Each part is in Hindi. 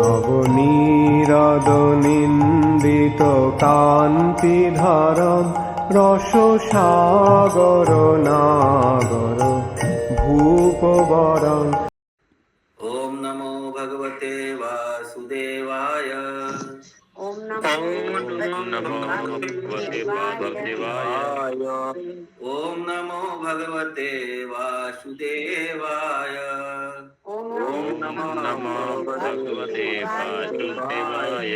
নবনীরদনিন্দিত কান্তিধারম রসসাগর নাগর ভূপবরং। ओम नमो भगवते वासुदेवाय। ओम नमो भगवते वासुदेवाय। ओम नमो भगवते वासुदेवाय। ओम नमो भगवते वासुदेवाय।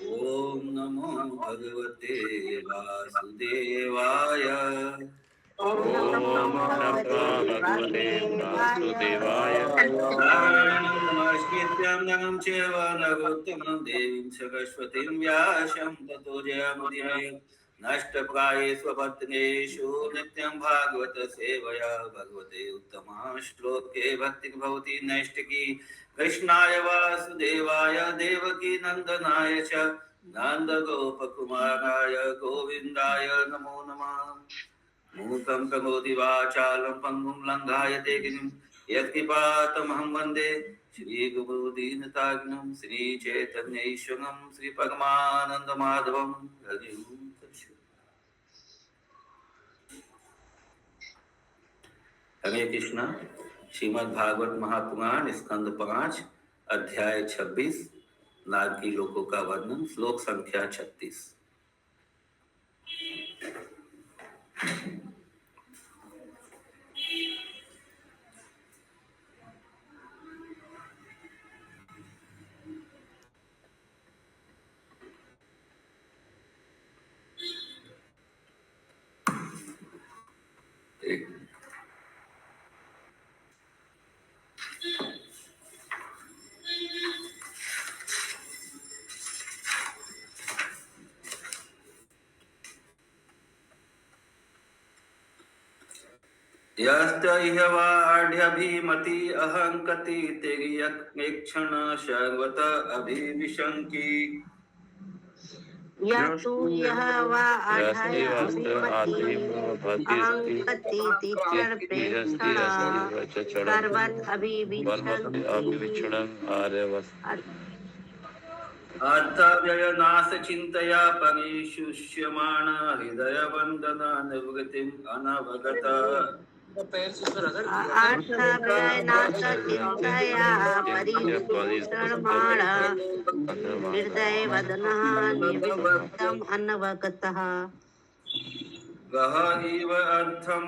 ओम नमो भगवते वासुदेवाय। ओम नमो भगवते वासुदेवाय। नमस्कृत्यं नरं चैव नरोत्तमं देवीं सरस्वतीं व्यासं ततो जयमुदीरये। नष्टप्रायेषु भद्रेषु नित्यं भागवत सेवया भगवते उत्तमा श्लोके भक्ति भवति नैष्टिकी। कृष्णाय वासुदेवाय देवकी नंदनाय च नन्दगोपकुमाराय गोविन्दाय नमो नमः। मूकं करोति वाचालं पङ्गुं लङ्घायते गिरिं यत्कृपातमहं वन्दे श्रीगुरुदीनतारिणं श्रीचैतन्यैश्वरं श्रीपरमानन्दमाधवं। हरि ओं तत्सत्। हरे कृष्णा। श्रीमद् भागवत महापुराण स्कंद 5 अध्याय 26 नारकी लोकों का वर्णन श्लोक संख्या 36। यस्त्वह्यवाढ्यभिमति अहंकति तिर्यक्क्षण सर्वत अभिविशंकी। यह वा आधाय अहंकति तीक्षण प्रेक्षण सर्वत अभिविच्छन्। अर्थव्ययनाश चिंतया परिशुष्यमाण हृदय बंधन निवृत्तिम अनवगत। अर्थव्ययनाश चिंतया परिशुष्यमाण हृदय बंधनः निवृत्तम् अनवगतः। गह इव अर्थम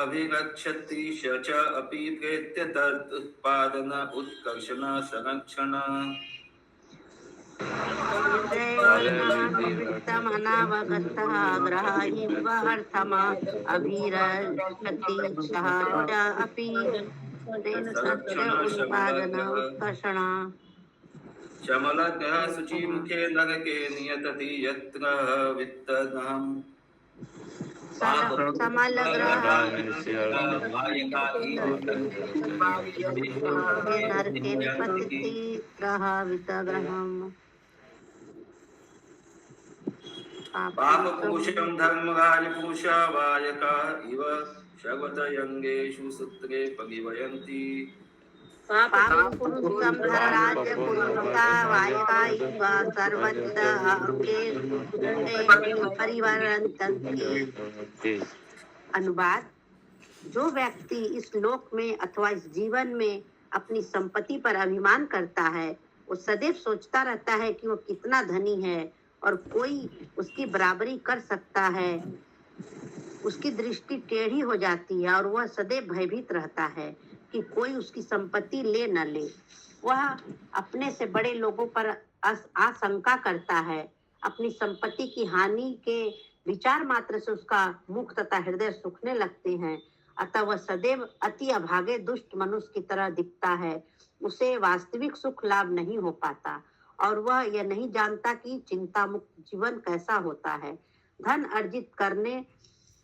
अभिगच्छति च अपि प्रेत्य तत् उत्पादन उत्कर्षण संरक्षण। निवृत्तम् अनावगतः ग्रह इव अर्थम् अभिगच्छति च अपि प्रेत्य उत्पादन उत्कर्षण। चमलतः शुचिमुखे नरके नियतति यत्र वित्तगहम्। नरके निपतति ग्रह वित्तगहम्। पापपूषं धर्मराजपूषा वायका इव शवतयङ्गेषु सूत्रे परिवयन्ति। पापपुरुषं धर्मराजपुरुषा वायका इव सर्वत्र अंगेषु सूत्रे परिवर्तन्ति। अनुवाद: जो व्यक्ति इस लोक में अथवा इस जीवन में अपनी संपत्ति पर अभिमान करता है, वो सदैव सोचता रहता है कि वो कितना धनी है और कोई उसकी बराबरी कर सकता है। उसकी दृष्टि टेढ़ी हो जाती है और वह सदैव भयभीत रहता है कि कोई उसकी संपत्ति ले न ले। वह अपने से बड़े लोगों पर आशंका करता है। अपनी संपत्ति की हानि के विचार मात्र से उसका मुख तथा हृदय सूखने लगते हैं। अतः वह सदैव अति अभागे दुष्ट मनुष्य की तरह दिखता है। उसे वास्तविक सुख लाभ नहीं हो पाता और वह यह नहीं जानता कि चिंता मुक्त जीवन कैसा होता है। धन अर्जित करने,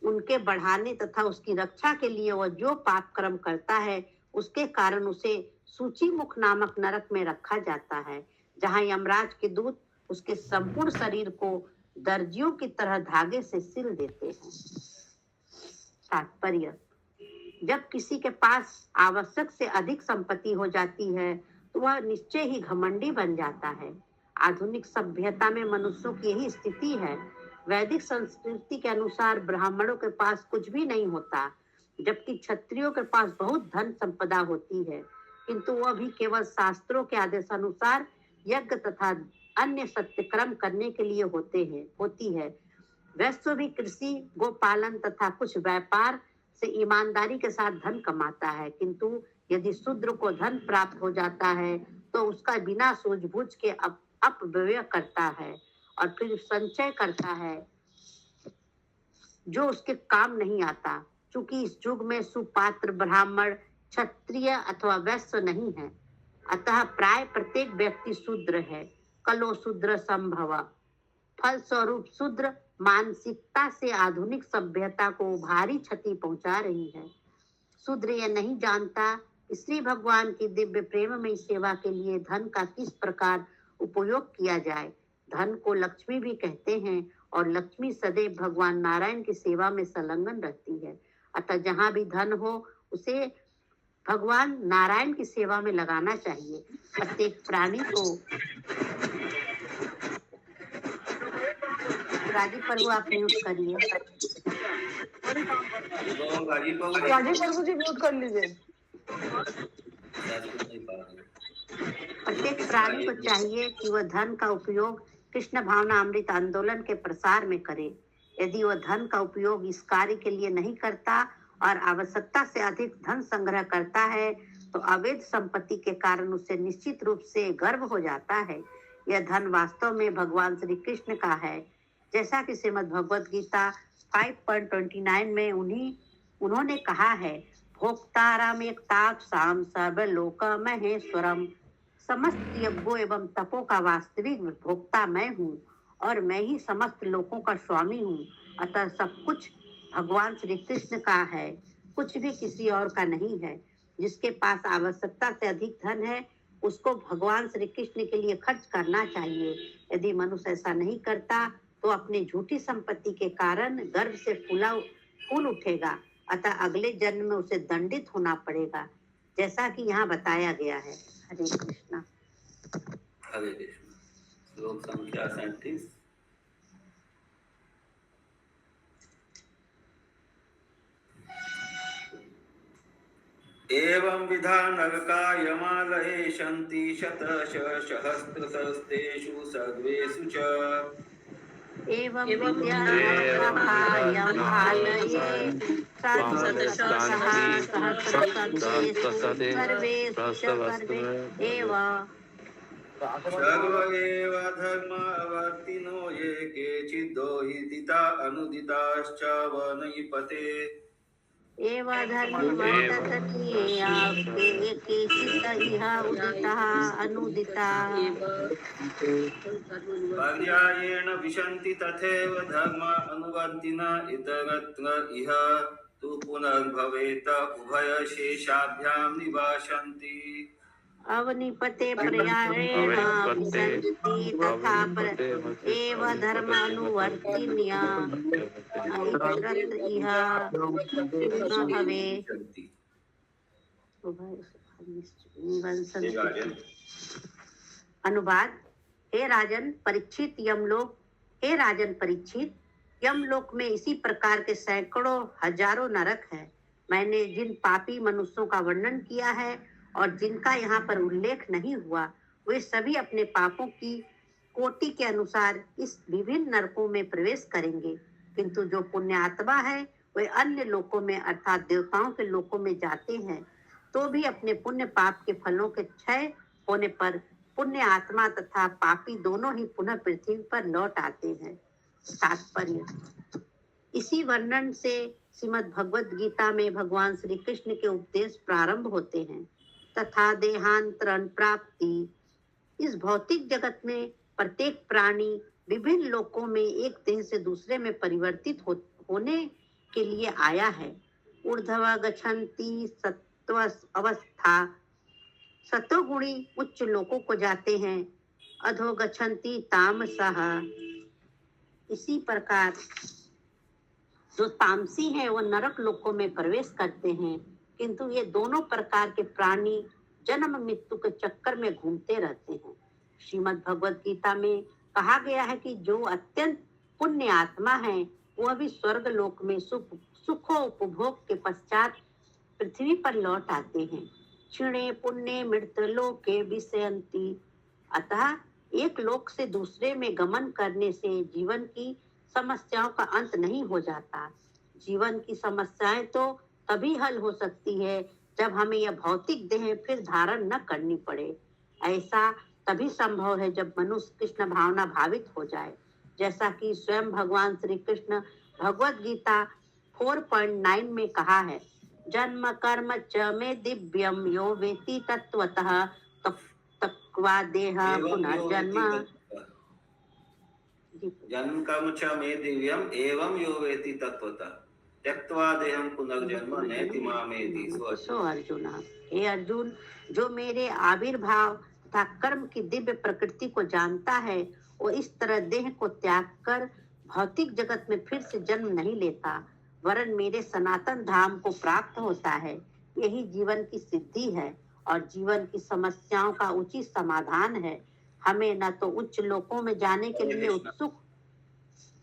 उनके बढ़ाने तथा उसकी रक्षा के लिए वह जो पाप कर्म करता है, उसके कारण उसे सूची मुख नामक नरक में रखा जाता है, जहाँ यमराज के दूत उसके संपूर्ण शरीर को दर्जियों की तरह धागे से सिल देते हैं। तात्पर्य: जब किसी के पास आवश्यक से अधिक संपत्ति हो जाती है तो वह निश्चय ही घमंडी बन जाता है। आधुनिक सभ्यता में मनुष्यों की यही स्थिति है। वैदिक संस्कृति के अनुसार ब्राह्मणों के पास कुछ भी नहीं होता, जबकि क्षत्रियों के पास बहुत धन संपदा होती है, किंतु वह भी केवल शास्त्रों के आदेशानुसार यज्ञ तथा अन्य सत्यक्रम करने के लिए होती है। वैश्य भी कृषि, गोपालन तथा कुछ व्यापार से ईमानदारी के साथ धन कमाता है, किंतु यदि शूद्र को धन प्राप्त हो जाता है तो उसका बिना सूझबूझ के अपव्यय करता है और फिर संचय करता है जो उसके काम नहीं आता। चूंकि इस युग में सुपात्र ब्राह्मण, क्षत्रिय अथवा वैश्य नहीं है, अतः प्राय प्रत्येक व्यक्ति शूद्र है। कलो शूद्र संभव। फलस्वरूप शूद्र मानसिकता से आधुनिक सभ्यता को भारी क्षति पहुंचा रही है। शूद्र यह नहीं जानता श्री भगवान की दिव्य प्रेममयी सेवा के लिए धन का किस प्रकार उपयोग किया जाए। धन को लक्ष्मी भी कहते हैं और लक्ष्मी सदैव भगवान नारायण की सेवा में संलग्न रहती है। अतः जहाँ भी धन हो उसे भगवान नारायण की सेवा में लगाना चाहिए। प्रत्येक प्राणी को राजीव प्रभु आप म्यूट करिए। राजीव प्रभु जी म्यूट कर लीजिए। प्रत्येक प्राणी को चाहिए कि वह धन का उपयोग कृष्ण भावना अमृत आंदोलन के प्रसार में करे। यदि वह धन का उपयोग इस कार्य के लिए नहीं करता और आवश्यकता से अधिक धन संग्रह करता है तो अवैध संपत्ति के कारण उसे निश्चित रूप से गर्व हो जाता है। यह धन वास्तव में भगवान श्री कृष्ण का है, जैसा कि श्रीमद् भगवद गीता 5.29 में उन्होंने कहा है, भोक्ताराम एकताक्षाम सर्वलोक महेश्वरम। समस्त यज्ञों एवं तपों का वास्तविक भोक्ता मैं हूँ और मैं ही समस्त लोकों का स्वामी हूँ। अतः सब कुछ भगवान श्री कृष्ण का है, कुछ भी किसी और का नहीं है। जिसके पास आवश्यकता से अधिक धन है उसको भगवान श्री कृष्ण के लिए खर्च करना चाहिए। यदि मनुष्य ऐसा नहीं करता तो अपनी झूठी संपत्ति के कारण गर्व से फूल उठेगा, अतः अगले जन्म में उसे दंडित होना पड़ेगा, जैसा कि यहाँ बताया गया है। हरे कृष्णा। हरे कृष्ण। श्लोक संख्या 37। एवं विधा नरका यमालये सन्ति शतश सहस्रशस्तेषु सर्वेषु च। एवं विद्यालये सर्व एव धर्मावर्तिनो ये केचिद्दोहिता अनुदिताश्च वनैपते। पर्यायेण विशन्ति तथैव धर्म अनुवर्तिना इतरत्र इह तु पुनर्भवेत उभयशेषाभ्यां निवासन्ति। अवनिपते पर्यायेण विसन्ति तथा एव धर्म अनुवर्तिन्या इतरत्र इह भवे। अनुवाद। हे राजन परीक्षित यमलोक में इसी प्रकार के सैकड़ों हजारों नरक हैं। मैंने जिन पापी मनुष्यों का वर्णन किया है और जिनका यहाँ पर उल्लेख नहीं हुआ, वे सभी अपने पापों की कोटि के अनुसार इस विभिन्न नरकों में प्रवेश करेंगे, किंतु जो पुण्य आत्मा है वे अन्य लोकों में अर्थात देवताओं के लोकों में जाते हैं, तो भी अपने पुण्य पाप के फलों के क्षय होने पर पुण्य आत्मा तथा पापी दोनों ही पुनः पृथ्वी पर लौट आते हैं। तात्पर्य। इसी वर्णन से श्रीमद् भगवद गीता में भगवान श्री कृष्ण के उपदेश प्रारंभ होते हैं तथा देहांतरण प्राप्ति। इस भौतिक जगत में प्रत्येक प्राणी विभिन्न लोकों में एक देह से दूसरे में परिवर्तित होने के लिए आया है। ऊर्ध्व गच्छन्ति सत्व अवस्था, सत्वगुणी उच्च लोकों को जाते हैं। अधो गच्छन्ति तामसः, इसी प्रकार जो तामसी है वो नरक लोकों में प्रवेश करते हैं। किंतु ये दोनों प्रकार के प्राणी जन्म मृत्यु के चक्कर में घूमते रहते हैं। श्रीमद् भगवत गीता में कहा गया है कि जो अत्यंत पुण्य आत्मा है वह भी स्वर्ग लोक में सुखो उपभोग के पश्चात पृथ्वी पर लौट आते हैं। क्षीणे पुण्य मृत लोके विशयन्ति। अतः एक लोक से दूसरे में गमन करने से जीवन की समस्याओं का अंत नहीं हो जाता। जीवन की समस्याएं तो तभी हल हो सकती है जब हमें यह भौतिक देह फिर धारण न करनी पड़े। ऐसा तभी संभव है जब मनुष्य कृष्ण भावना भावित हो जाए, जैसा कि स्वयं भगवान श्री कृष्ण भगवत गीता 4.9 में कहा है, जन्म कर्म च मे दिव्यम यो वेति तत्वतः तक्वा देह पुनर्जन्म। जन्म कर्म च मे दिव्यम एवं यो वेति तत्वतः त्यक्त्वा देहं पुनर्जन्म नैति मामेति। सो अर्जुन, हे अर्जुन, जो मेरे आविर्भाव तथा कर्म की दिव्य प्रकृति को जानता है वो इस तरह देह को त्याग कर भौतिक जगत में फिर से जन्म नहीं लेता, वरन मेरे सनातन धाम को प्राप्त होता है। यही जीवन की सिद्धि है और जीवन की समस्याओं का उचित समाधान है। हमें न तो उच्च लोकों में जाने के लिए उत्सुक।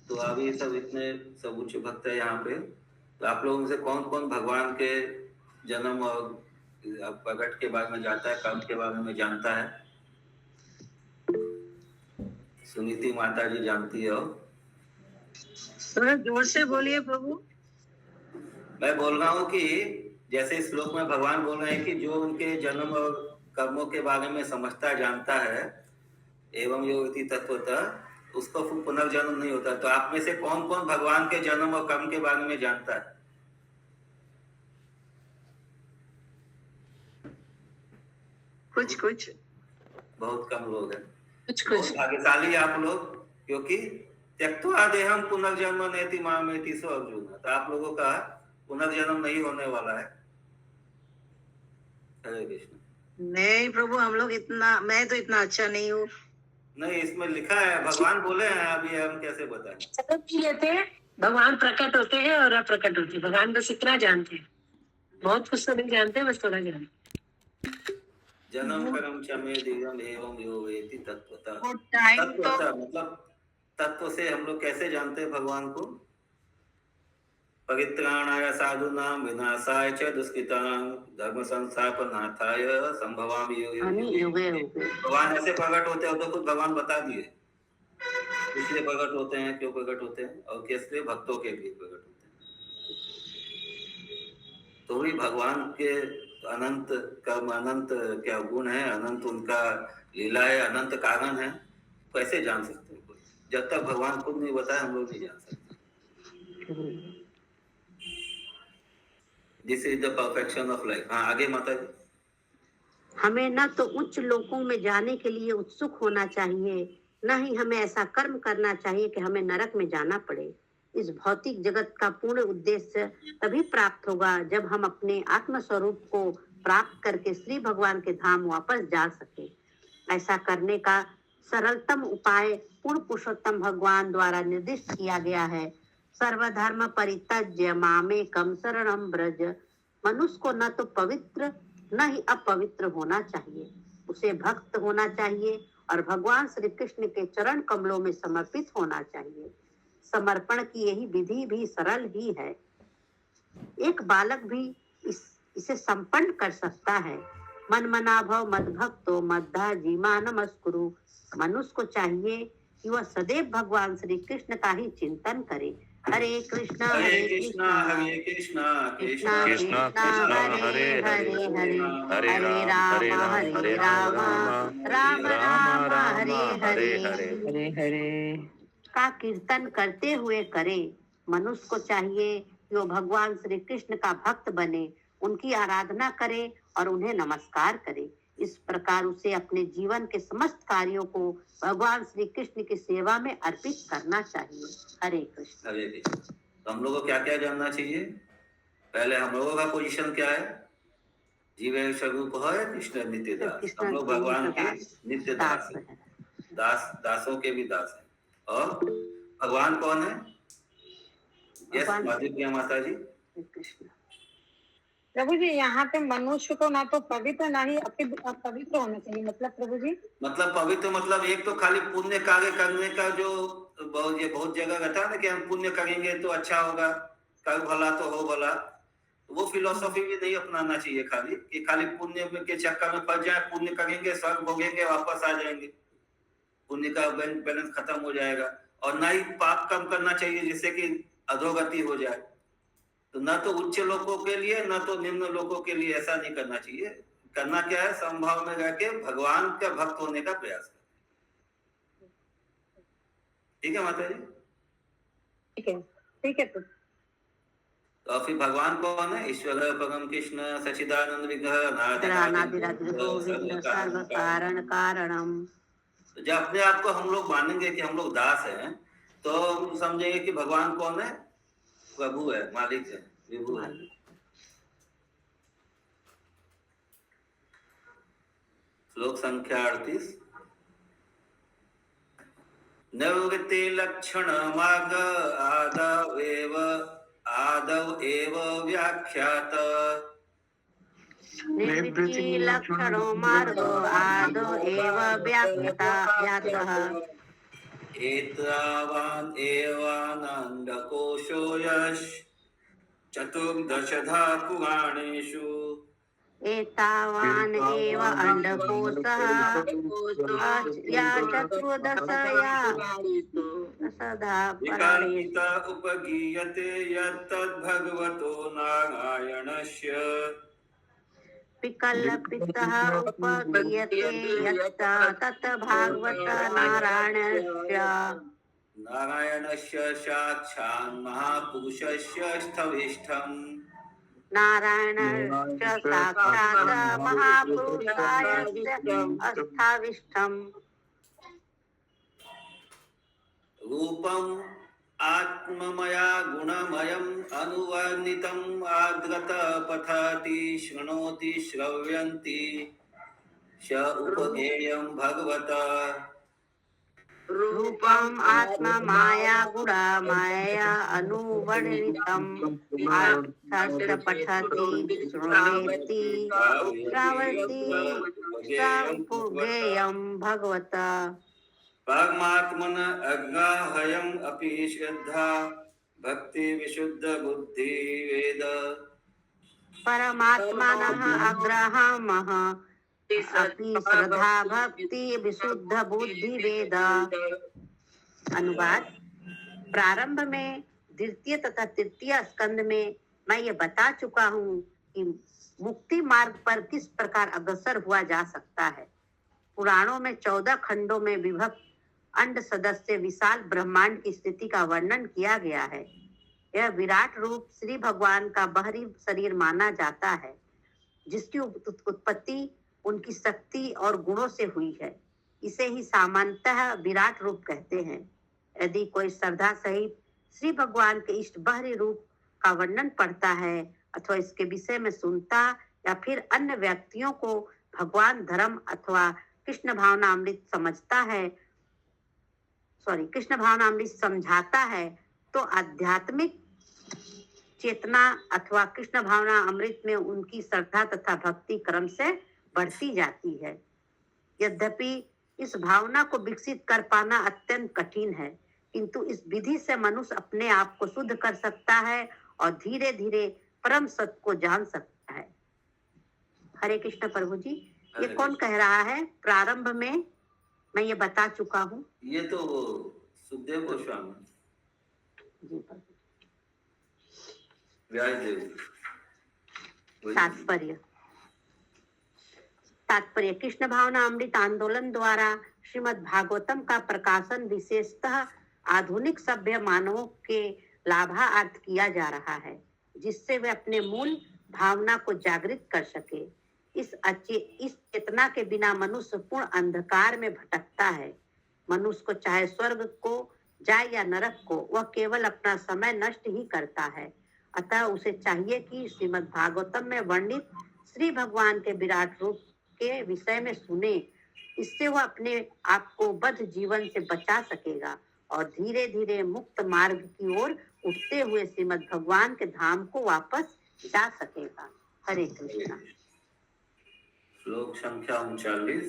तो अभी सब इतने सब उच्च भक्त है यहाँ पे, तो आप लोगों में से कौन कौन भगवान के जन्म और प्रकट के बारे में जानता है, कर्म के बारे में जानता है? सुनीति माता जी जानती हो? थोड़ा जोर से बोलिए प्रभु। मैं बोल रहा हूँ कि जैसे इस श्लोक में भगवान बोल रहे हैं कि जो उनके जन्म और कर्मों के बारे में समझता जानता है एवं योगति तत्वतः, उसको पुनर्जन्म नहीं होता। तो आप में से कौन कौन भगवान के जन्म और कर्म के बारे में जानता है? कुछ बहुत कम लोग हैं। कुछ भाग्यशाली आप लोग, क्योंकि त्यक्त्वा देहं पुनर्जन्म नैति मामेति सो अर्जुन। तो आप लोगों का पुनर्जन्म नहीं होने वाला है। हरे कृष्ण। नहीं प्रभु, हम लोग इतना, मैं तो इतना अच्छा नहीं हूँ। नहीं, इसमें लिखा है, भगवान बोले हैं, अभी हम कैसे बताएं? समझ लेते हैं, भगवान प्रकट होते हैं और अप्रकट होते हैं। भगवान बस इतना जानते हैं, बहुत कुछ तो नहीं जानते, बस थोड़ा जानते हैं। जन्म कर्म च मे दिव्यम एवं यो वेति तत्वतः। वो टाइम तो तत्वतः मतलब तत्व से हम लोग कैसे जानते हैं भगवान को? परित्राणाय साधूनां विनाशाय च दुष्कृतां धर्म संस्थापनार्थाय संभवामि युगे। भगवान ऐसे प्रकट होते हैं, तो खुद भगवान बता दिए इसलिए प्रकट होते हैं, क्यों प्रकट होते हैं और कैसे भक्तों के लिए प्रकट होते हैं। तो भी भगवान के अनंत कर्म, अनंत क्या गुण है, अनंत उनका लीला है, अनंत कारण है, कैसे जान सकते हैं कोई? जब तक भगवान खुद नहीं बताए हम लोग नहीं जान सकते। This is the perfection of life. हाँ, आगे माता जी। हमें न तो उच्च लोकों में जाने के लिए उत्सुक होना चाहिए, न ही हमें ऐसा कर्म करना चाहिए कि हमें नरक में जाना पड़े। इस भौतिक जगत का पूर्ण उद्देश्य तभी प्राप्त होगा जब हम अपने आत्म स्वरूप को प्राप्त करके श्री भगवान के धाम वापस जा सके। ऐसा करने का सरलतम उपाय पूर्ण पुरुषोत्तम भगवान द्वारा निर्दिष्ट किया गया है। सर्वधर्म परित्यज्य मामेकं शरणं व्रज। मनुष्य को न तो पवित्र न ही अपवित्र होना चाहिए, उसे भक्त होना चाहिए और भगवान श्री कृष्ण के चरण कमलों में समर्पित होना चाहिए। समर्पण की यही विधि भी सरल ही है, एक बालक भी इसे संपन्न कर सकता है। मन मना भव मद भक्तो मद्धा जीमा नमस्कुरु। मनुष्य को चाहिए कि वह सदैव भगवान श्री कृष्ण का ही चिंतन करे। हरे कृष्णा हरे कृष्णा कृष्णा कृष्णा कृष्णा हरे हरे हरे राम राम राम हरे हरे हरे हरे का कीर्तन करते हुए करे। मनुष्य को चाहिए कि वो भगवान श्री कृष्ण का भक्त बने, उनकी आराधना करे और उन्हें नमस्कार करे। इस प्रकार उसे अपने जीवन के समस्त कार्यों को भगवान श्री कृष्ण की सेवा में अर्पित करना चाहिए। हरे कृष्ण। हरे कृष्ण। तो हम लोगों को क्या क्या जानना चाहिए? पहले हम लोगों का पोजीशन क्या है? जीव स्वरूप है कृष्ण नित्य दास। हम लोग भगवान के नित्य दास हैं, दासों के भी दास हैं। और भगवान कौन है? यस माधुर्य माता जी। कृष्ण प्रभु जी यहाँ पे मनुष्य को ना तो पवित्र ना ही अपवित्र होना चाहिए, मतलब प्रभु जी मतलब पवित्र मतलब एक तो खाली पुण्य कार्य करने का जो बहुत जगह रहता है ना कि हम पुण्य करेंगे तो अच्छा होगा, कर भला तो हो भला, वो फिलोसफी भी नहीं अपनाना चाहिए खाली कि खाली पुण्य के चक्कर में फंस जाए, पुण्य करेंगे स्वर्ग भोगेंगे वापस आ जाएंगे, पुण्य का बैंक बैलेंस खत्म हो जाएगा। और ना ही पाप कम करना चाहिए जिससे कि अधोगति हो जाए। तो न तो उच्च लोगों के लिए न तो निम्न लोगों के लिए ऐसा नहीं करना चाहिए। करना क्या है, समभाव में रह के भगवान का भक्त होने का प्रयास करें। ठीक है माता जी? ठीक है, ठीक है। तो फिर भगवान कौन है? ईश्वर परम कृष्ण सच्चिदानंद विग्रह सर्व कारण कारणम। तो जब अपने आप को हम लोग मानेंगे कि हम लोग दास हैं, तो हम समझेंगे कि भगवान कौन है? प्रभु है, मालिक है, विभु है। श्लोक संख्या 38। निवृत्ति लक्षण मार्ग आदव एव व्याख्यात। निवृत्ति लक्षणो मार्गो आदौ एव व्याख्यातः। एतावान् एवानन्दकोशो यश् चतुर्दशधा पुराणेषु। एतावान् एव अंडकोशः या चतुर्दशया सदा विकल्पित उपगीयते यत्तद्भगवतो नारायणस्य। विकल्पितः उपगीयते यत् तत् भागवत नारायणस्य साक्षात् महापुरुषस्य स्थविष्ठम्। नारायणस्य साक्षात् महापुरुषाय अस्थाविष्ठम्। रूपम् आत्ममया गुणमयम् अनुवर्णितम् आद्रत पठति शृणोति श्रव्यन्ति स उपगेयम् भगवत। रूपम् आत्ममाया गुणमाया अनुवर्णितम् आद्रत पठति शृणोति श्रवति स उपगेयम् भगवत। परमात्मन अग्राह्यम् अपि श्रद्धा भक्ति विशुद्ध बुद्धि वेद। परमात्मनः अग्रहमः अपि श्रद्धा भक्ति विशुद्ध बुद्धि वेद। अनुवाद। प्रारंभ में द्वितीय तथा तृतीय स्कंद में मैं ये बता चुका हूँ कि मुक्ति मार्ग पर किस प्रकार अग्रसर हुआ जा सकता है। पुराणों में 14 खंडों में विभक्त अंड सदस्य विशाल ब्रह्मांड की स्थिति का वर्णन किया गया है। यह विराट रूप श्री भगवान का बाहरी शरीर माना जाता है, जिसकी उत्पत्ति उनकी शक्ति और गुणों से हुई है। इसे ही सामान्यतः विराट रूप कहते हैं। यदि कोई श्रद्धा सहित श्री भगवान के इष्ट बाहरी रूप का वर्णन पढ़ता है अथवा इसके विषय में सुनता या फिर अन्य व्यक्तियों को भगवान धर्म अथवा कृष्ण भावनामृत समझाता है, तो आध्यात्मिक चेतना अथवा कृष्ण भावना अमृत में उनकी श्रद्धा तथा भक्ति क्रम से बढ़ती जाती है। यद्यपि इस भावना को विकसित कर पाना अत्यंत कठिन है, किंतु इस विधि से मनुष्य अपने आप को शुद्ध कर सकता है और धीरे धीरे परम सत्य को जान सकता है। हरे कृष्ण प्रभु जी। ये कौन कह रहा है? प्रारंभ में मैं ये बता चुका हूँ। ये तो सुखदेव गोस्वामी जी प्रभु। तात्पर्य कृष्ण भावना अमृत आंदोलन द्वारा श्रीमद् भागवतम का प्रकाशन विशेषतः आधुनिक सभ्य मानवों के लाभार्थ किया जा रहा है, जिससे वे अपने मूल भावना को जागृत कर सके। इस चेतना के बिना मनुष्य पूर्ण अंधकार में भटकता है। मनुष्य को चाहे स्वर्ग को जाए या नरक को, वह केवल अपना समय नष्ट ही करता है। अतः उसे चाहिए कि श्रीमद् भागवतम में वर्णित श्री भगवान के विराट रूप के विषय में सुने। इससे वह अपने आप को बद्ध जीवन से बचा सकेगा और धीरे धीरे मुक्त मार्ग की ओर उठते हुए श्रीमद् भगवान के धाम को वापस जा सकेगा। हरे कृष्णा। श्लोक संख्या 39।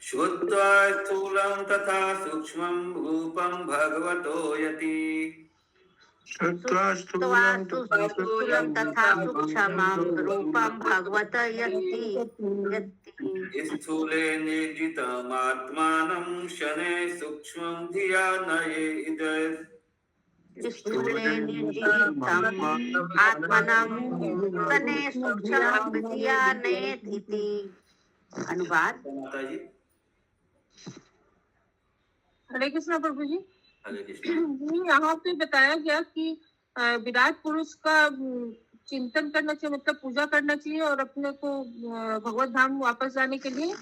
श्रुत्वा स्थूलं तथा सूक्ष्मं रूपं भगवतो यति श्रुत्वा सुत्वा स्थूलं तथा स्थूलं तथा सूक्ष्मं रूपं भगवत यत्ति यत्ति स्थूले निर्जितमात्मानं शनैः सूक्ष्मं धिया नयेत् स्थूले निर्जितम् आत्मनं तने सूक्ष्मं विद्या नयेत् इति। अनुवाद। माता जी। हरे कृष्णा प्रभु जी। हरे कृष्ण। यहाँ पे बताया गया कि विराट पुरुष का चिंतन करना चाहिए, मतलब पूजा करना चाहिए और अपने को भगवत धाम वापस जाने के लिए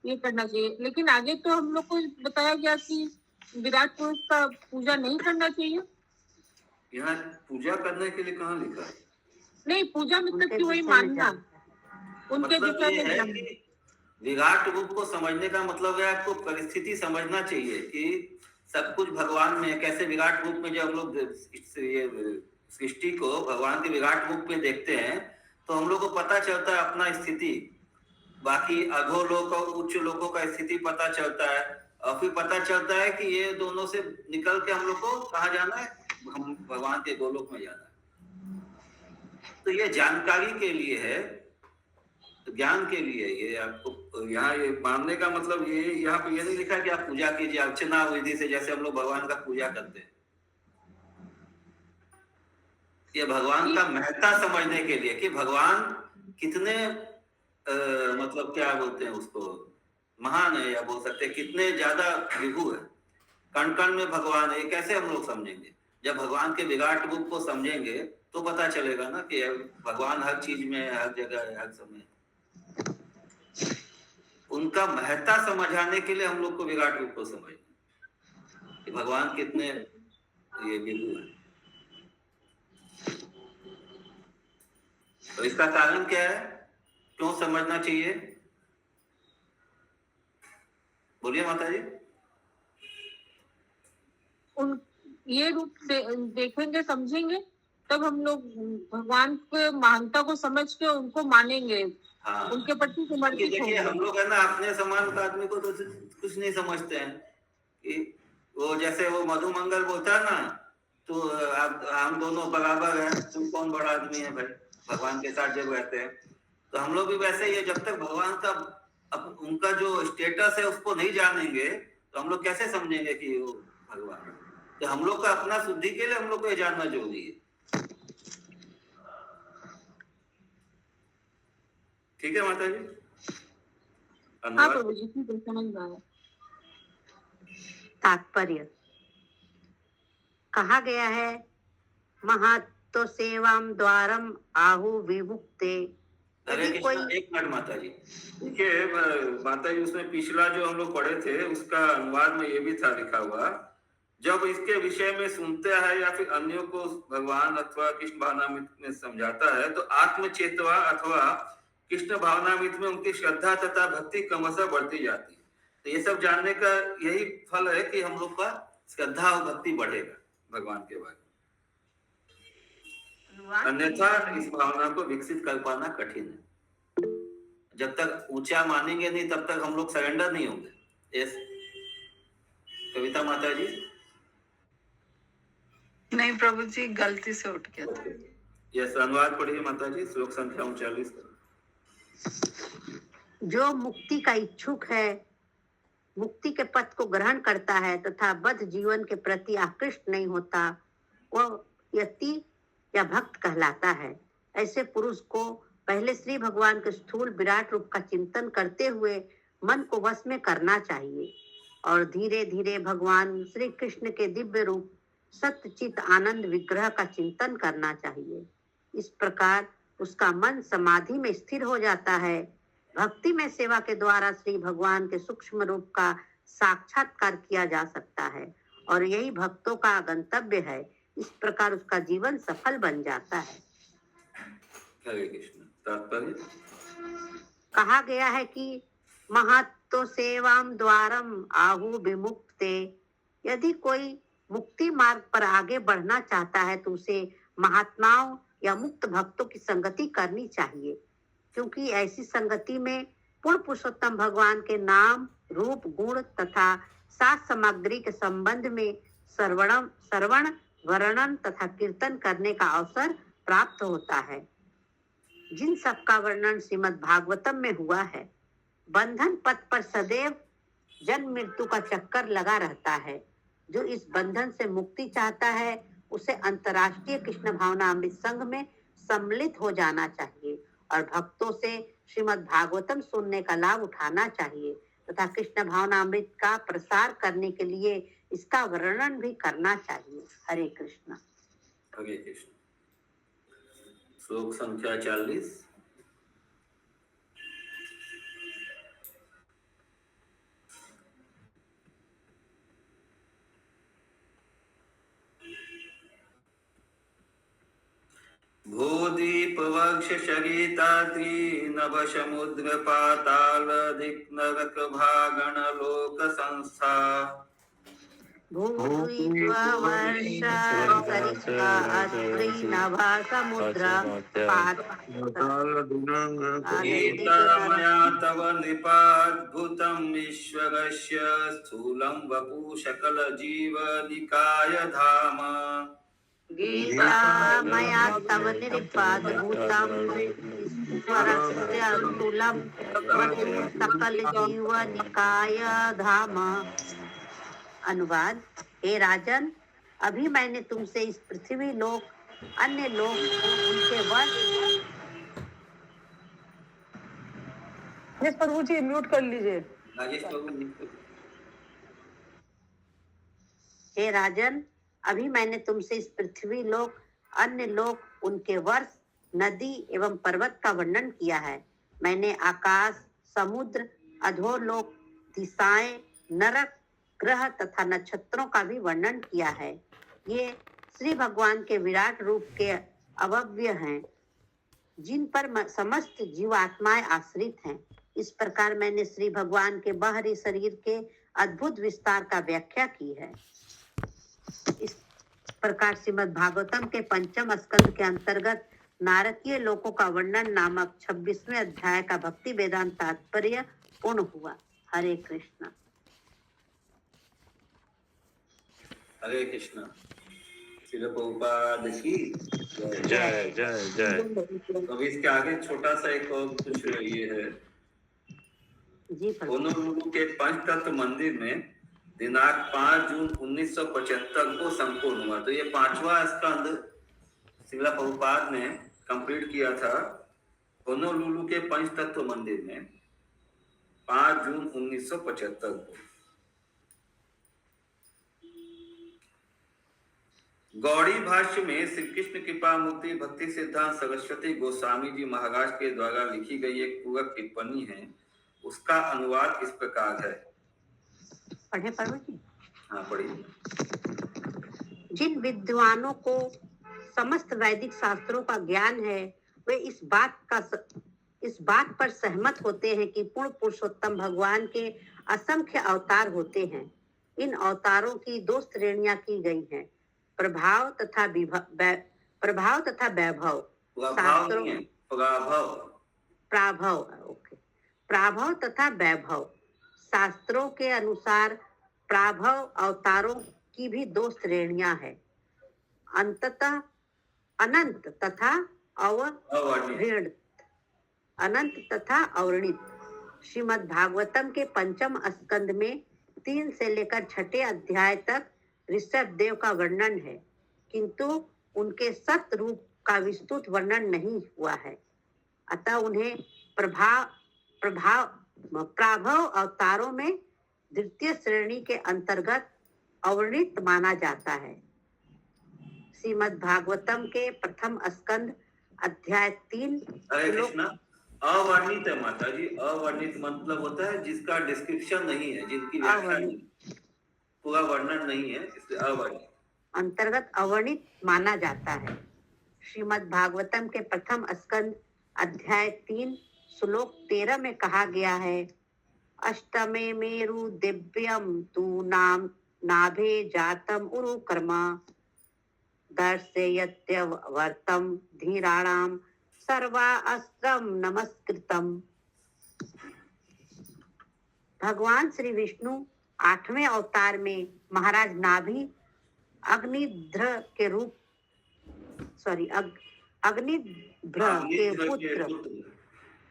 ये करना चाहिए। लेकिन आगे तो हम लोग को बताया गया कि विराट पुरुष का पूजा नहीं करना चाहिए। यहाँ पूजा करने के लिए कहाँ लिखा है? नहीं, पूजा मतलब उनके कि वही विषय में मानना, उनके मतलब विषय ये में है जानना। कि विराट रूप को समझने का मतलब है आपको परिस्थिति समझना चाहिए कि सब कुछ भगवान में है। कैसे विराट रूप में जब हम लोग ये सृष्टि को भगवान के विराट रूप में देखते हैं तो हम लोग को पता चलता है अपना स्थिति, बाकी अधोलोक और उच्च लोकों का स्थिति पता चलता है, और फिर पता चलता है कि ये दोनों से निकल के हम लोग को कहाँ जाना है, हम भगवान के गोलोक में जाना है। तो ये जानकारी के लिए है, ज्ञान के लिए। ये आपको यहाँ ये मानने का मतलब ये यहाँ पे ये नहीं लिखा कि आप पूजा कीजिए अर्चना विधि से, जैसे हम लोग भगवान का पूजा करते हैं। ये भगवान का महत्ता समझने के लिए कि भगवान कितने मतलब क्या बोलते हैं उसको, महान है, या बोल सकते हैं कितने ज्यादा विभु है, कण कण में भगवान है। कैसे हम लोग समझेंगे? जब भगवान के विराट रूप को समझेंगे तो पता चलेगा ना कि भगवान हर चीज में है, हर जगह है, हर समय। उनका महत्ता समझाने के लिए हम लोग को विराट रूप को समझना कि भगवान कितने ये विभु है। तो इसका कारण क्या है, क्यों समझना चाहिए? बोलिए माता जी। उन ये रूप देखेंगे, समझेंगे, तब हम लोग भगवान के महानता को समझ के उनको मानेंगे। हाँ, उनके प्रति समर्पित देखिए होंगे। हम लोग है ना अपने समान का आदमी को तो कुछ नहीं समझते हैं कि वो जैसे वो मधुमंगल बोलता है ना, तो आप हम दोनों बराबर हैं, तुम कौन बड़ा आदमी है भाई, भगवान के साथ जब रहते हैं। तो हम लोग भी वैसे ही है, जब तक भगवान का उनका जो स्टेटस है उसको नहीं जानेंगे तो हम लोग कैसे समझेंगे कि वो भगवान है। तो हम लोग का अपना शुद्धि के लिए हम लोग को ये जानना जरूरी है। ठीक है माता जी। हाँ प्रभु जी, ठीक है, समझ में आया। तात्पर्य कहा गया है, महत्तो सेवाम द्वारम आहु विमुक्ते। यदि कोई एक मिनट माता जी, देखिए माता जी उसमें पिछला जो हम लोग पढ़े थे उसका अनुवाद में ये भी था लिखा हुआ, जब इसके विषय में सुनते हैं या फिर अन्यों को भगवान अथवा कृष्ण भावनामृत में समझाता है तो आत्मचेतवा अथवा कृष्ण भावनामृत में उनकी श्रद्धा तथा भक्ति क्रमशः बढ़ती जाती है। तो ये सब जानने का यही फल है कि हम लोग का श्रद्धा और भक्ति बढ़ेगा भगवान के बारे में। अन्यथा इस भावना को विकसित कर पाना कठिन है। जब तक ऊंचा मानेंगे नहीं तब तक हम लोग सरेंडर नहीं होंगे। यस कविता माता जी। नहीं प्रभु जी, गलती से उठ गया था। यस अनुवाद पढ़िए माता जी, श्लोक संख्या 39। जो मुक्ति का इच्छुक है, मुक्ति के पथ को ग्रहण करता है तथा बद्ध जीवन के प्रति आकृष्ट नहीं होता, वह यति या भक्त कहलाता है। ऐसे पुरुष को पहले श्री भगवान के स्थूल विराट रूप का चिंतन करते हुए मन को वश में करना चाहिए और धीरे धीरे भगवान श्री कृष्ण के दिव्य रूप सत्यचित आनंद विग्रह का चिंतन करना चाहिए। इस प्रकार उसका मन समाधि में स्थिर हो जाता है। भक्ति में सेवा के द्वारा श्री भगवान के सूक्ष्म रूप का साक्षात्कार किया जा सकता है और यही भक्तों का गंतव्य है। इस प्रकार उसका जीवन सफल बन जाता है। हरे कृष्ण। तात्पर्य कहा गया है कि महत्तो सेवाम द्वारम आहु विमुक्ते। यदि कोई मुक्ति मार्ग पर आगे बढ़ना चाहता है तो उसे महात्माओं या मुक्त भक्तों की संगति करनी चाहिए, क्योंकि ऐसी संगति में पूर्ण पुरुषोत्तम भगवान के नाम, रूप, गुण तथा साथ सामग्री के संबंध में श्रवण, वर्णन तथा कीर्तन करने का अवसर प्राप्त होता है। जिन सब का वर्णन श्रीमद् भागवतम में हुआ है, बंधन पथ पर सदैव जन्म मृत्यु का चक्कर लगा रहता है। जो इस बंधन से मुक्ति चाहता है, उसे अंतर्राष्ट्रीय कृष्ण भावना अमृत संघ में सम्मिलित हो जाना चाहिए और भक्तों से श्रीमद् भागवतम सुनने का लाभ उठाना चाहिए तथा कृष्ण भावना अमृत का प्रसार करने के लिए इसका वर्णन भी करना चाहिए। हरे कृष्ण। हरे कृष्ण। श्लोक संख्या 40। भूदीप वक्ष शरीताद्रि नभ समुद्र पाताल दिक् नरक भागण लोक संस्था भूद्वीप वर्ष सरिता अत्रि नभा समुद्र गीता मया तव नृपाद्भुतम् ईश्वरस्य स्थूलं वपु सकल जीव निकाय धाम गीता मया तव निरुपाद्भुतं ईश्वरस्य स्थूलं वपु सकल जीव निकाय धाम। अनुवाद: हे राजन, अभी मैंने तुमसे इस पृथ्वी लोक, अन्य लोक, उनके वश। प्रभु जी म्यूट कर लीजिए। हे राजन, अभी मैंने तुमसे इस पृथ्वी लोक, अन्य लोक, उनके वर्ष, नदी एवं पर्वत का वर्णन किया है। मैंने आकाश, समुद्र, अधोलोक, दिशाएं, नरक, ग्रह तथा नक्षत्रों का भी वर्णन किया है। ये श्री भगवान के विराट रूप के अवयव हैं, जिन पर समस्त जीवात्माएं आश्रित हैं। इस प्रकार मैंने श्री भगवान के बाहरी शरीर के अद्भुत विस्तार का व्याख्या की है। इस प्रकार श्रीमद् भागवतम के पंचम स्कंद के अंतर्गत नारकीय लोकों का वर्णन नामक 26वें अध्याय का भक्ति वेदांत तात्पर्य पूर्ण हुआ। हरे कृष्ण। हरे कृष्ण। श्रील प्रभुपाद की जय जय जय। अब इसके आगे छोटा सा एक और कुछ ये है। जी होनोलुलु के पंचतत्व मंदिर में दिनांक 5 जून 1975 को संपूर्ण हुआ। तो ये 5वां स्कंद श्रील प्रभुपाद ने कंप्लीट किया था होनोलुलु के पंचतत्व मंदिर में 5 जून 1975 को। गौड़ी भाष्य में श्री कृष्ण कृपा मुक्ति भक्ति सिद्धांत सरस्वती गोस्वामी जी महाराज के द्वारा लिखी गई एक पूरक टिप्पणी है। उसका अनुवाद इस प्रकार है। पढ़े जी। हाँ पढ़िए। जिन विद्वानों को समस्त वैदिक शास्त्रों का ज्ञान है, वे इस बात पर सहमत होते हैं कि पूर्ण पुरुषोत्तम भगवान के असंख्य अवतार होते हैं। इन अवतारों की 2 श्रेणियां की गई हैं: प्रभाव तथा वैभव। प्राभव तथा वैभव। शास्त्रों के अनुसार प्राभव अवतारों की भी 2 श्रेणियां हैं: अनंत तथा अवर्णित। श्रीमद् भागवतम के पंचम स्कंद में 3 से लेकर 6ठे अध्याय तक ऋषभ देव का वर्णन है, किंतु उनके सत रूप का विस्तृत वर्णन नहीं हुआ है। अतः उन्हें प्राभव अवतारों में द्वितीय श्रेणी के अंतर्गत अवर्णित माना जाता है। श्रीमद् भागवतम के प्रथम स्कंद अध्याय 3। हरे कृष्णा। अवर्णित है माता जी। अवर्णित मतलब होता है जिसका डिस्क्रिप्शन नहीं है, जिनकी व्याख्या नहीं, पूरा वर्णन नहीं है, इसलिए अवर्णित अंतर्गत अवर्णित माना जाता है। श्रीमद् भागवतम के प्रथम स्कंद अध्याय 3 श्लोक 13 में कहा गया है: अष्टमे मेरु दिव्यम तू नाभे जातम उरु कर्मा। दर्शयत्यवर्तम धीराणाम सर्वा अस्त्रम नमस्कृतम। भगवान श्री विष्णु 8वें अवतार में महाराज नाभि अग्निध्र के रूप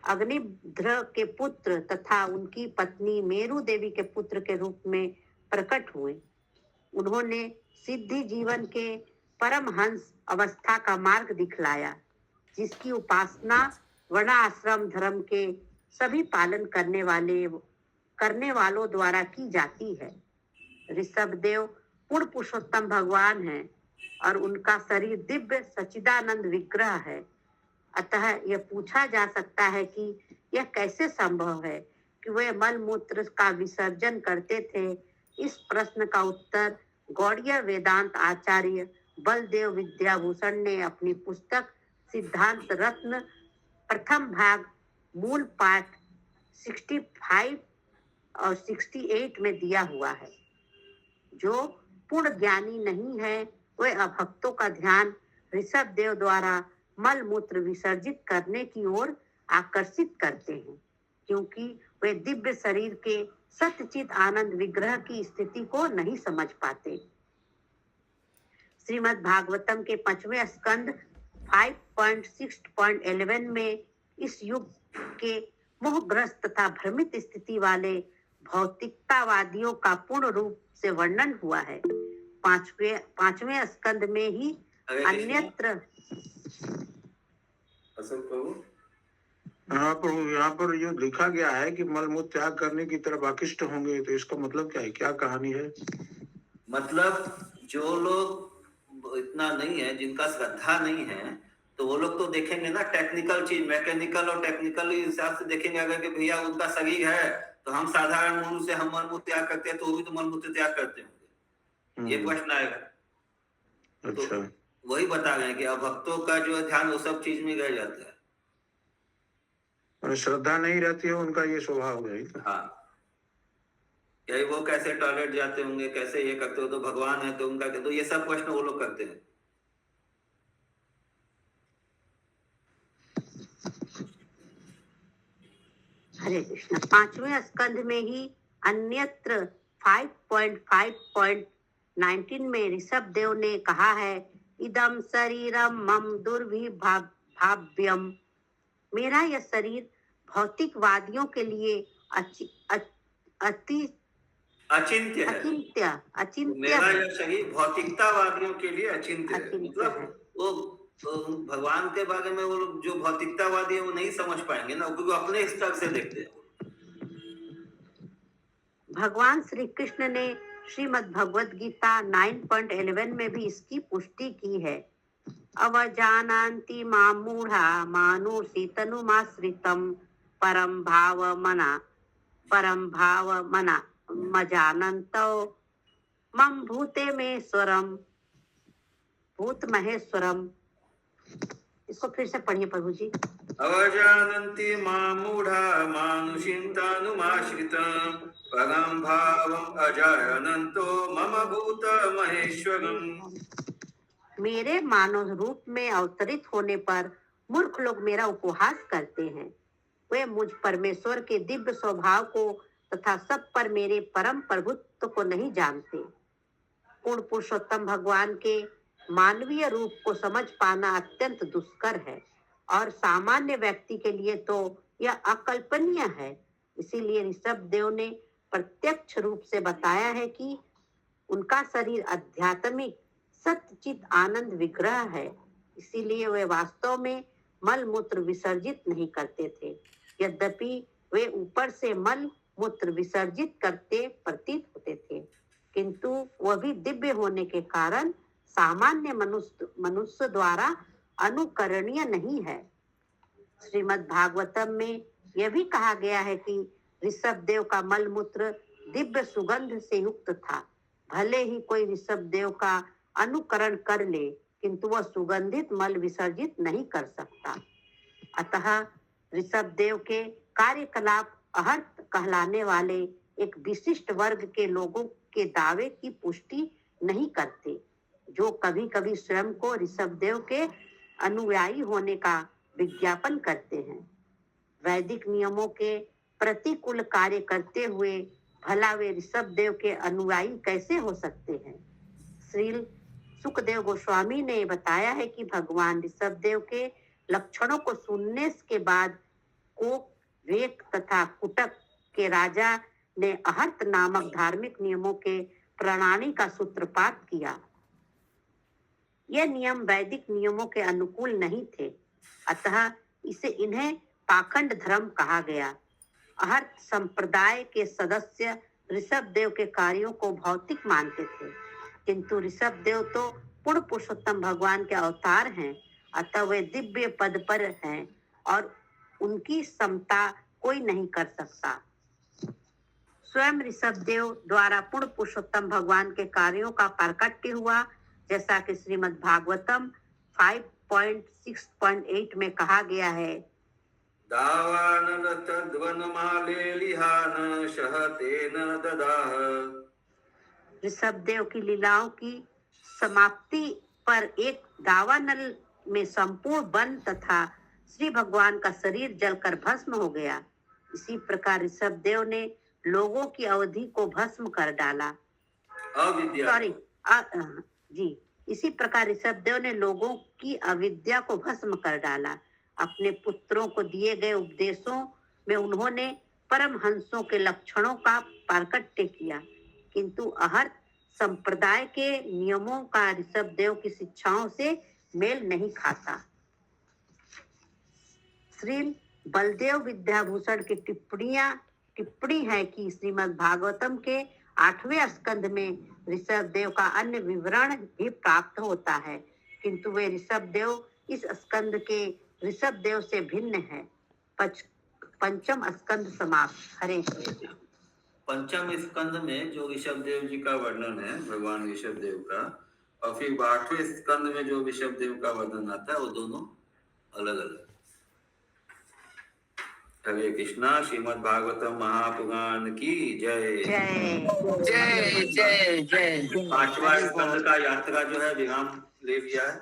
अग्निध्र के पुत्र तथा उनकी पत्नी मेरु देवी के पुत्र के रूप में प्रकट हुए। उन्होंने सिद्धि जीवन के परमहंस अवस्था का मार्ग दिखलाया, जिसकी उपासना वर्णाश्रम धर्म के सभी पालन करने वालों द्वारा की जाती है। ऋषभदेव पूर्ण पुरुषोत्तम भगवान हैं और उनका शरीर दिव्य सच्चिदानंद विग्रह है। अतः यह पूछा जा सकता है कि यह कैसे संभव है कि वे मल मूत्र का विसर्जन करते थे। इस प्रश्न का उत्तर गौड़ीय वेदांत आचार्य बलदेव विद्याभूषण ने अपनी पुस्तक सिद्धांत रत्न प्रथम भाग मूल पाठ 65 और 68 में दिया हुआ है। जो पूर्ण ज्ञानी नहीं है वे अभक्तों का ध्यान ऋषभदेव द्वारा मल मूत्र विसर्जित करने की ओर आकर्षित करते हैं, क्योंकि वे दिव्य शरीर के सत्यचित आनंद विग्रह की स्थिति को नहीं समझ पाते। श्रीमद् भागवतम के 5वें स्कंद 5.6.11 में इस युग के मोहग्रस्त तथा भ्रमित स्थिति वाले भौतिकतावादियों का पूर्ण रूप से वर्णन हुआ है। 5वें स्कंद में ही अन्यत्र हाँ प्रभु, यहाँ पर जो लिखा गया है कि मलमूत्र त्याग करने की तरफ आकृष्ट होंगे, तो इसका मतलब क्या है? क्या कहानी है? मतलब जो लोग इतना नहीं है, जिनका श्रद्धा नहीं है, तो वो लोग तो देखेंगे ना टेक्निकल चीज, मैकेनिकल और टेक्निकल हिसाब से देखेंगे। अगर कि भैया उनका शरीर है तो हम साधारण मनुष्य हम मलमूत्र त्याग करते हैं, तो वो भी तो मलमूत्र त्याग करते होंगे, ये प्रश्न आएगा। अच्छा, तो वही बता रहे हैं कि अभक्तों का जो ध्यान वो सब चीज में रह जाता है। श्रद्धा नहीं रहती है उनका, ये स्वभाव है। हाँ, यही वो कैसे टॉयलेट जाते होंगे, कैसे ये करते हो, तो भगवान है तो उनका, तो ये सब प्रश्न वो लोग करते हैं। हरे कृष्ण। 5वें स्कंध में ही अन्यत्र 5.5.19 में ऋषभदेव ने कहा है, इदम शरीरम मम दुर्विभाव्यम। मेरा यह शरीर भौतिकवादियों के लिए अचिंत्य मेरा यह शरीर भौतिकतावादियों के लिए अचिंत्य है। मतलब वो भगवान के बारे में वो लोग जो भौतिकतावादी है वो नहीं समझ पाएंगे ना, क्योंकि अपने स्तर से देखते हैं। भगवान श्री कृष्ण ने श्रीमद् भगवद गीता 9.11 में भी इसकी पुष्टि की है। अवजानन्ति मां मूढ़ा मानुषितनुमाश्रितं परम भाव मना मजानन्तो मम भूते भूत महेश्वरम। इसको फिर से पढ़िए प्रभु जी। अवजानन्ति मां मूढ़ा मानुषितनुमाश्रितं परम भावम अजानन्तो मम भूत महेश्वरम। मेरे मानव रूप में अवतरित होने पर मूर्ख लोग मेरा उपहास करते हैं। वे मुझ परमेश्वर के दिव्य स्वभाव को तथा सब पर मेरे परम प्रभुत्व को नहीं जानते। पूर्ण पुरुषोत्तम भगवान के मानवीय रूप को समझ पाना अत्यंत दुष्कर है और सामान्य व्यक्ति के लिए तो यह अकल्पनीय है। इसीलिए ऋषभदेव ने प्रत्यक्ष रूप से बताया है कि उनका शरीर आध्यात्मिक सत्यचित आनंद विग्रह है। इसीलिए वे वास्तव में मल मूत्र विसर्जित नहीं करते थे। यद्यपि वे ऊपर से मल मूत्र विसर्जित करते प्रतीत होते थे, किंतु वह भी दिव्य होने के कारण सामान्य मनुष्य द्वारा अनुकरणीय नहीं है। श्रीमद् भागवतम में यह भी कहा गया है कि ऋषभदेव का मल मूत्र दिव्य सुगंध से युक्त था। भले ही कोई ऋषभदेव का अनुकरण कर ले, किंतु वह सुगंधित मल विसर्जित नहीं कर सकता। अतः ऋषभदेव के कार्यकलाप अहर्त कहलाने वाले एक विशिष्ट वर्ग के लोगों के दावे की पुष्टि नहीं करते, जो कभी कभी स्वयं को ऋषभदेव के अनुयायी होने का विज्ञापन करते हैं। वैदिक नियमों के प्रतिकूल कार्य करते हुए भला वे ऋषभदेव के अनुयायी कैसे हो सकते हैं? श्री सुखदेव गोस्वामी ने बताया है कि भगवान ऋषभदेव के लक्षणों को सुनने के बाद कोक, वेक तथा कुटक के राजा ने अहर्त नामक धार्मिक नियमों के प्रणाली का सूत्रपात किया। यह नियम वैदिक नियमों के अनुकूल नहीं थे, अतः इन्हें पाखंड धर्म कहा गया। अहर्त संप्रदाय के सदस्य ऋषभदेव के कार्यों को भौतिक मानते थे, किंतु ऋषभदेव तो पूर्ण पुरुषोत्तम भगवान के अवतार हैं, अतः वे दिव्य पद पर हैं और उनकी समता कोई नहीं कर सकता। स्वयं ऋषभदेव द्वारा पूर्ण पुरुषोत्तम भगवान के कार्यों का प्राकट्य हुआ, जैसा कि श्रीमद् भागवतम 5.6.8 में कहा गया है। दावानन तद्वनमालेलिहान शहतेन ददाह। ऋषभदेव की लीलाओं की समाप्ति पर एक दावानल में संपूर्ण वन तथा श्री भगवान का शरीर जलकर भस्म हो गया। इसी प्रकार ऋषभदेव ने लोगों की अवधि को भस्म कर डाला। इसी प्रकार ऋषभदेव ने लोगों की अविद्या को भस्म कर डाला। अपने पुत्रों को दिए गए उपदेशों में उन्होंने परमहंसों के लक्षणों का प्राकट्य किया, किंतु अहर्त संप्रदाय के नियमों का ऋषभदेव की शिक्षाओं से मेल नहीं खाता। श्री बलदेव विद्याभूषण की टिप्पणी है कि श्रीमद् भागवतम के 8वें स्कंद में ऋषभदेव का अन्य विवरण भी प्राप्त होता है, किंतु वे ऋषभदेव इस स्कंद के ऋषभदेव से भिन्न है। पंचम स्कंद समाप्त। हरे कृष्ण। पंचम स्कंद में जो ऋषभदेव जी का वर्णन है भगवान ऋषभदेव का, और फिर 8वें स्कंद में जो ऋषभदेव का वर्णन आता है, वो दोनों अलग अलग। हरे कृष्णा। श्रीमद् भागवतम महापुराण की जय। जय जय जय जय। 5वां स्कंद का यात्रा जो है विराम ले लिया है।